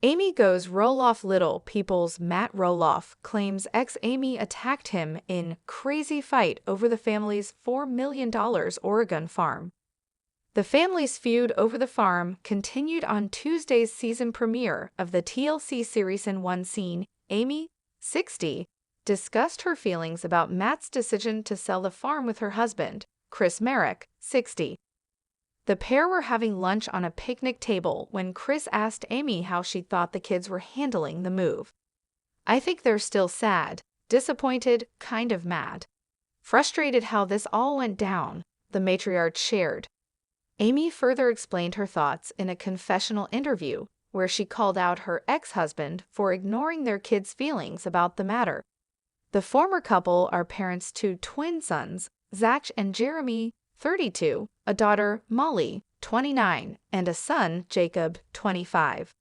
Amy goes Roloff. Little People's Matt Roloff claims ex-Amy attacked him in crazy fight over the family's $4 million Oregon farm. The family's feud over the farm continued on Tuesday's season premiere of the TLC series. In one scene, Amy, 60, discussed her feelings about Matt's decision to sell the farm with her husband, Chris Merrick, 60. The pair were having lunch on a picnic table when Chris asked Amy how she thought the kids were handling the move. "I think they're still sad, disappointed, kind of mad. Frustrated how this all went down," the matriarch shared. Amy further explained her thoughts in a confessional interview where she called out her ex-husband for ignoring their kids' feelings about the matter. The former couple are parents to twin sons, Zach and Jeremy, 32, a daughter, Molly, 29, and a son, Jacob, 25.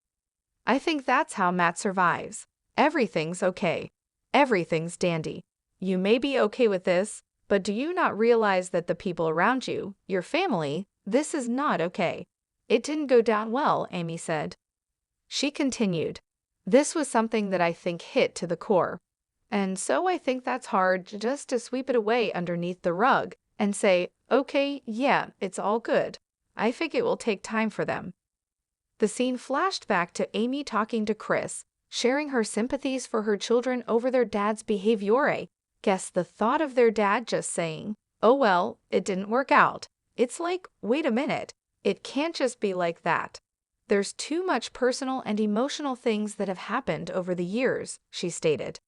"I think that's how Matt survives. Everything's okay. Everything's dandy. You may be okay with this, but do you not realize that the people around you, your family, this is not okay? It didn't go down well," Amy said. She continued, "This was something that I think hit to the core. And so I think that's hard just to sweep it away underneath the rug and say, okay, yeah, it's all good. I think it will take time for them." The scene flashed back to Amy talking to Chris, sharing her sympathies for her children over their dad's behavior. Guess the thought of their dad just saying, "Oh well, it didn't work out." It's like, wait a minute, it can't just be like that. There's too much personal and emotional things that have happened over the years, she stated.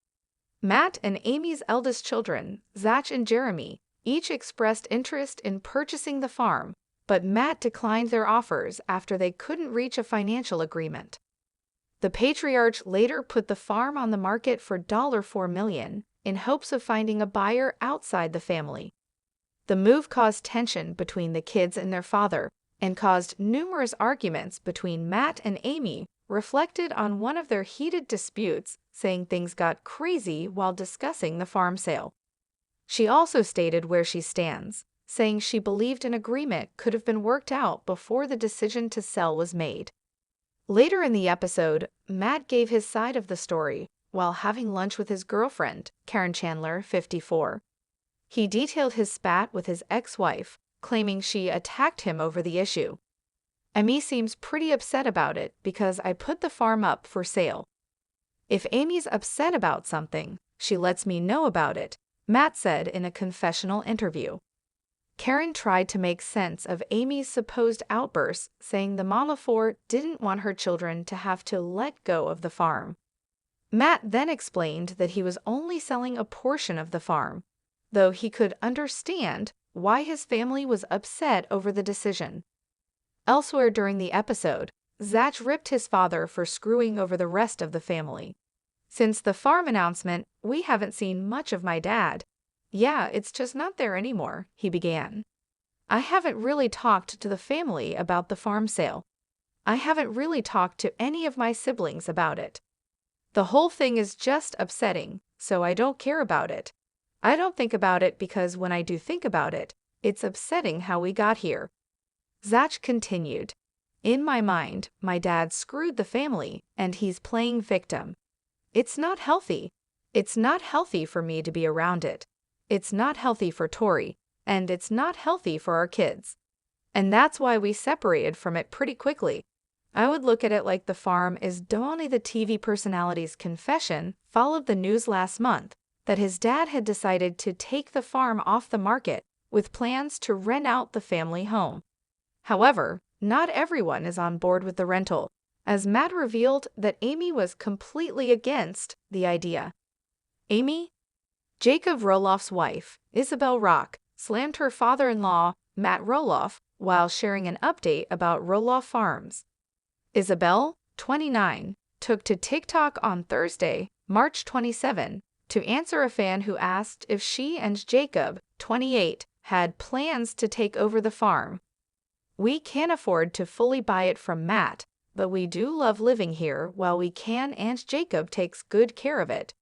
Matt and Amy's eldest children, Zach and Jeremy, each expressed interest in purchasing the farm, but Matt declined their offers after they couldn't reach a financial agreement. The patriarch later put the farm on the market for $4 million in hopes of finding a buyer outside the family. The move caused tension between the kids and their father and caused numerous arguments between Matt and Amy, reflected on one of their heated disputes, saying things got crazy while discussing the farm sale. She also stated where she stands, saying she believed an agreement could have been worked out before the decision to sell was made. Later in the episode, Matt gave his side of the story while having lunch with his girlfriend, Karen Chandler, 54. He detailed his spat with his ex-wife, claiming she attacked him over the issue. "Amy seems pretty upset about it because I put the farm up for sale. If Amy's upset about something, she lets me know about it," Matt said in a confessional interview. Karen tried to make sense of Amy's supposed outbursts, saying the mama didn't want her children to have to let go of the farm. Matt then explained that he was only selling a portion of the farm, though he could understand why his family was upset over the decision. Elsewhere during the episode, Zach ripped his father for screwing over the rest of the family. "Since the farm announcement, we haven't seen much of my dad. Yeah, it's just not there anymore," he began. "I haven't really talked to the family about the farm sale. I haven't really talked to any of my siblings about it. The whole thing is just upsetting, so I don't care about it. I don't think about it because when I do think about it, it's upsetting how we got here." Zach continued, "In my mind, my dad screwed the family and he's playing victim. It's not healthy. It's not healthy for me to be around it. It's not healthy for Tori, and it's not healthy for our kids. And that's why we separated from it pretty quickly. I would look at it like the farm is only." The TV personality's confession followed the news last month that his dad had decided to take the farm off the market with plans to rent out the family home. However, not everyone is on board with the rental, as Matt revealed that Amy was completely against the idea. Amy, Jacob Roloff's wife, Isabelle Rock, slammed her father-in-law, Matt Roloff, while sharing an update about Roloff Farms. Isabelle, 29, took to TikTok on Thursday, March 27, to answer a fan who asked if she and Jacob, 28, had plans to take over the farm. "We can't afford to fully buy it from Matt, but we do love living here while we can, and Jacob takes good care of it,"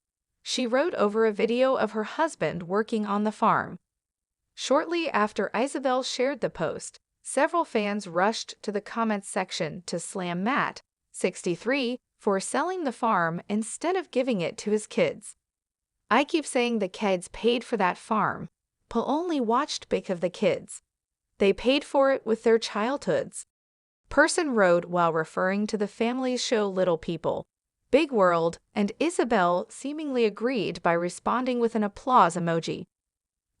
she wrote over a video of her husband working on the farm. Shortly after Isabelle shared the post, several fans rushed to the comments section to slam Matt, 63, for selling the farm instead of giving it to his kids. I keep saying the kids paid for that farm, but only watched big of the kids. They paid for it with their childhoods. Person wrote while referring to the family's show Little People. Big World and Isabelle seemingly agreed by responding with an applause emoji.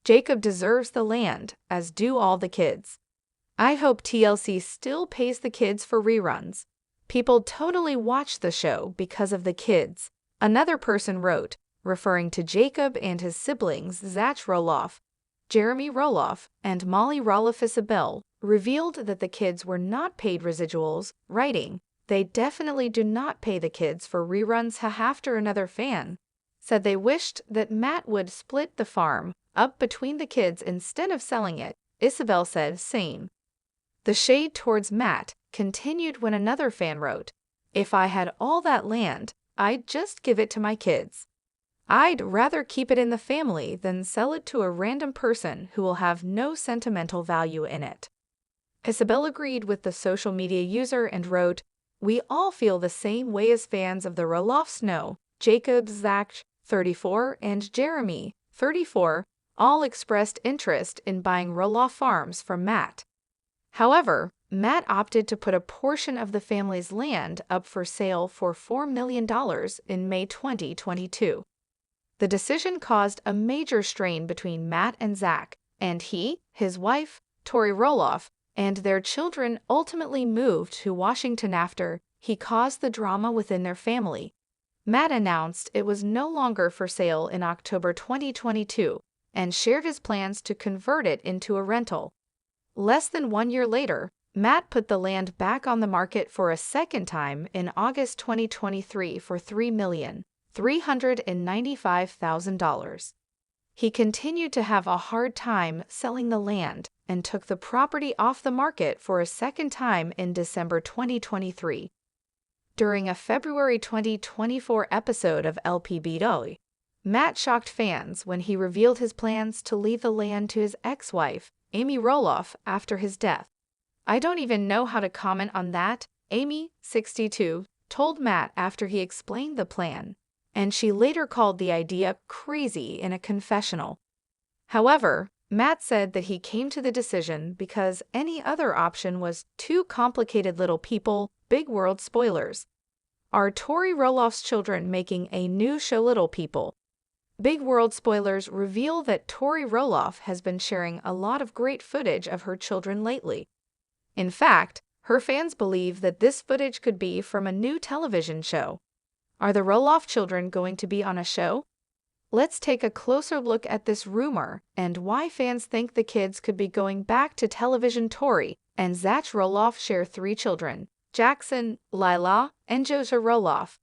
Jacob deserves the land, as do all the kids. I hope TLC still pays the kids for reruns. People totally watch the show because of the kids. Another person wrote, referring to Jacob and his siblings Zach Roloff, Jeremy Roloff, and Molly Roloff. Isabelle revealed that the kids were not paid residuals, writing, "They definitely do not pay the kids for reruns." After another fan said they wished that Matt would split the farm up between the kids instead of selling it. Isabelle said, same. The shade towards Matt continued when another fan wrote, "If I had all that land, I'd just give it to my kids. I'd rather keep it in the family than sell it to a random person who will have no sentimental value in it." Isabelle agreed with the social media user and wrote, "We all feel the same way as fans of the Roloffs know. Jacob, Zach, 34, and Jeremy, 34, all expressed interest in buying Roloff farms from Matt. However, Matt opted to put a portion of the family's land up for sale for $4 million in May 2022. The decision caused a major strain between Matt and Zach, and he, his wife, Tori Roloff, and their children ultimately moved to Washington after he caused the drama within their family. Matt announced it was no longer for sale in October 2022 and shared his plans to convert it into a rental. Less than 1 year later, Matt put the land back on the market for a second time in August 2023 for $3,395,000. He continued to have a hard time selling the land and took the property off the market for a second time in December 2023. During a February 2024 episode of LPBW, Matt shocked fans when he revealed his plans to leave the land to his ex-wife, Amy Roloff, after his death. "I don't even know how to comment on that," Amy, 62, told Matt after he explained the plan, and she later called the idea crazy in a confessional. However, Matt said that he came to the decision because any other option was too complicated. Little People, Big World spoilers. Are Tori Roloff's children making a new show Little People? Big World spoilers reveal that Tori Roloff has been sharing a lot of great footage of her children lately. In fact, her fans believe that this footage could be from a new television show. Are the Roloff children going to be on a show? Let's take a closer look at this rumor and why fans think the kids could be going back to television. Tori and Zach Roloff share 3 children, Jackson, Lila, and Joseph Roloff.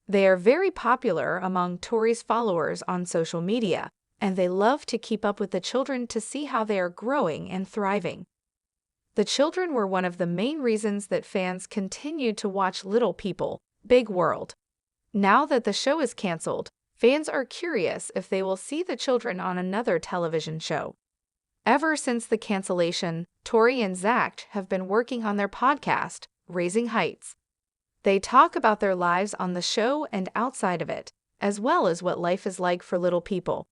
They are very popular among Tori's followers on social media, and they love to keep up with the children to see how they are growing and thriving. The children were one of the main reasons that fans continued to watch Little People, Big World. Now that the show is canceled, fans are curious if they will see the children on another television show. Ever since the cancellation, Tori and Zach have been working on their podcast, Raising Heights. They talk about their lives on the show and outside of it, as well as what life is like for little people.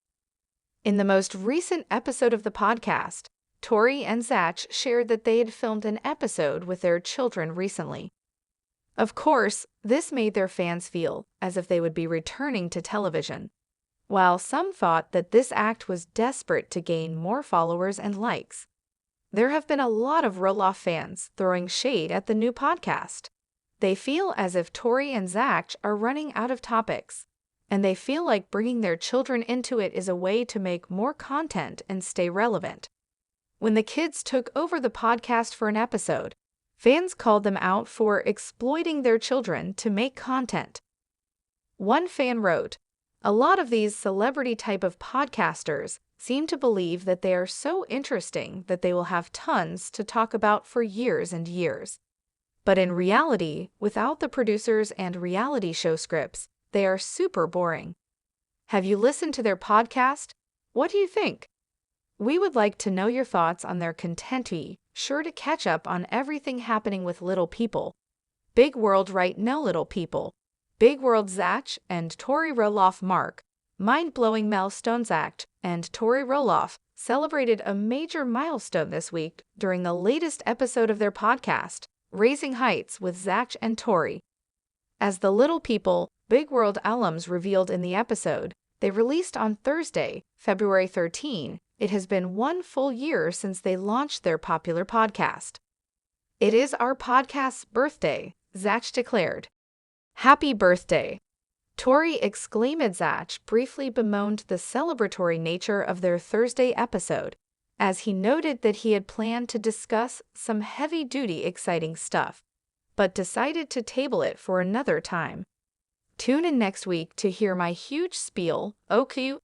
In the most recent episode of the podcast, Tori and Zach shared that they had filmed an episode with their children recently. Of course, this made their fans feel as if they would be returning to television, while some thought that this act was desperate to gain more followers and likes. There have been a lot of Roloff fans throwing shade at the new podcast. They feel as if Tori and Zach are running out of topics, and they feel like bringing their children into it is a way to make more content and stay relevant. When the kids took over the podcast for an episode, fans called them out for exploiting their children to make content. One fan wrote, "A lot of these celebrity type of podcasters seem to believe that they are so interesting that they will have tons to talk about for years and years. But in reality, without the producers and reality show scripts, they are super boring. Have you listened to their podcast? What do you think? We would like to know your thoughts on their content. Be sure to catch up on everything happening with Little People. Big world right now, little people. Big world Zach and Tori Roloff mark mind-blowing milestone. Zach and Tori Roloff celebrated a major milestone this week during the latest episode of their podcast, Raising Heights with Zach and Tori. As the Little People, Big World alums revealed in the episode, they released on Thursday, February 13, it has been 1 full year since they launched their popular podcast. It is our podcast's birthday, Zach declared. Happy birthday! Tori exclaimed. Zach briefly bemoaned the celebratory nature of their Thursday episode, as he noted that he had planned to discuss some heavy-duty exciting stuff, but decided to table it for another time. Tune in next week to hear my huge spiel, okay?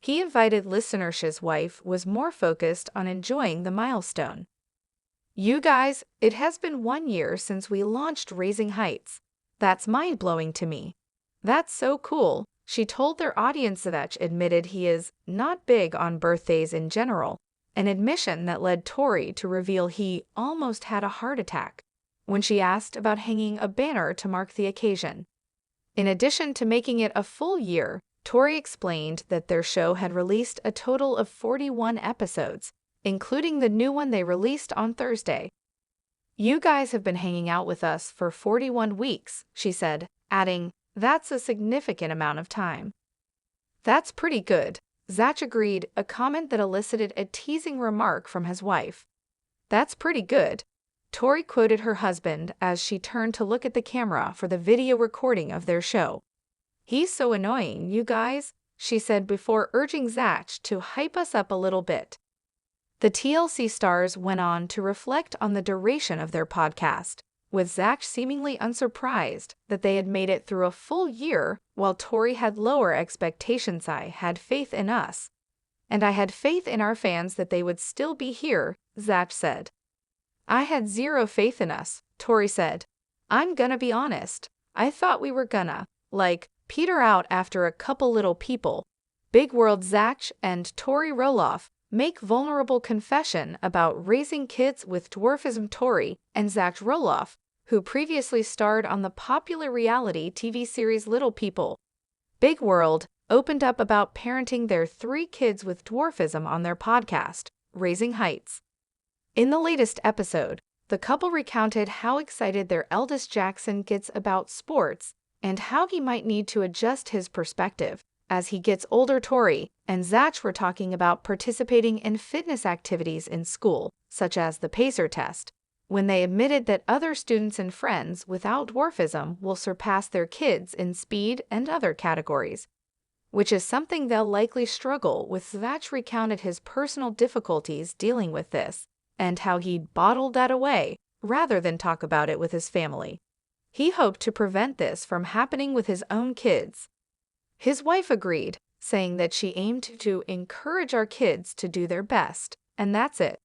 He invited listeners. His wife was more focused on enjoying the milestone. You guys, it has been 1 year since we launched Raising Heights. That's mind-blowing to me. That's so cool, she told their audience. Zach admitted he is not big on birthdays in general, an admission that led Tori to reveal he almost had a heart attack when she asked about hanging a banner to mark the occasion. In addition to making it a full year, Tori explained that their show had released a total of 41 episodes, including the new one they released on Thursday. You guys have been hanging out with us for 41 weeks, she said, adding, that's a significant amount of time. That's pretty good, Zach agreed, a comment that elicited a teasing remark from his wife. That's pretty good, Tori quoted her husband as she turned to look at the camera for the video recording of their show. He's so annoying, you guys, she said before urging Zach to hype us up a little bit. The TLC stars went on to reflect on the duration of their podcast, with Zach seemingly unsurprised that they had made it through a full year, while Tori had lower expectations. I had faith in us, and I had faith in our fans that they would still be here, Zach said. I had zero faith in us, Tori said. I'm gonna be honest, I thought we were gonna, peter out after a couple little people. Big world Zach and Tori Rolloff make vulnerable confession about raising kids with dwarfism. Tori and Zach Roloff, who previously starred on the popular reality TV series Little People, Big World, opened up about parenting their 3 kids with dwarfism on their podcast, Raising Heights. In the latest episode, the couple recounted how excited their eldest Jackson gets about sports and how he might need to adjust his perspective as he gets older. Tori and Zach were talking about participating in fitness activities in school, such as the pacer test, when they admitted that other students and friends without dwarfism will surpass their kids in speed and other categories, which is something they'll likely struggle with. Zach recounted his personal difficulties dealing with this and how he'd bottled that away rather than talk about it with his family. He hoped to prevent this from happening with his own kids. His wife agreed, saying that she aimed to encourage our kids to do their best, and that's it.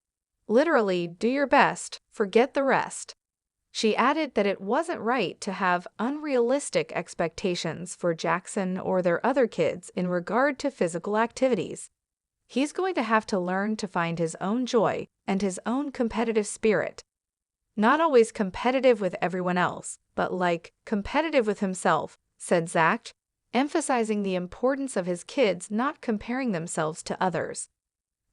Literally, do your best, forget the rest. She added that it wasn't right to have unrealistic expectations for Jackson or their other kids in regard to physical activities. He's going to have to learn to find his own joy and his own competitive spirit. Not always competitive with everyone else, but competitive with himself, said Zach, emphasizing the importance of his kids not comparing themselves to others.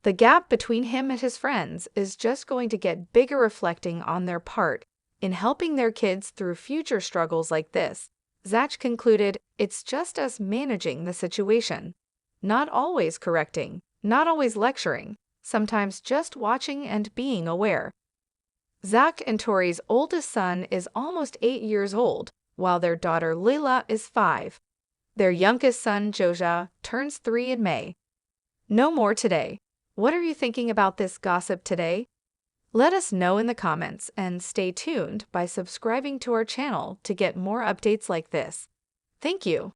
The gap between him and his friends is just going to get bigger, reflecting on their part in helping their kids through future struggles like this. Zach concluded, it's just us managing the situation. Not always correcting, not always lecturing, sometimes just watching and being aware. Zach and Tori's oldest son is almost 8 years old, while their daughter Lila is 5. Their youngest son, Joja, turns 3 in May. No more today. What are you thinking about this gossip today? Let us know in the comments and stay tuned by subscribing to our channel to get more updates like this. Thank you.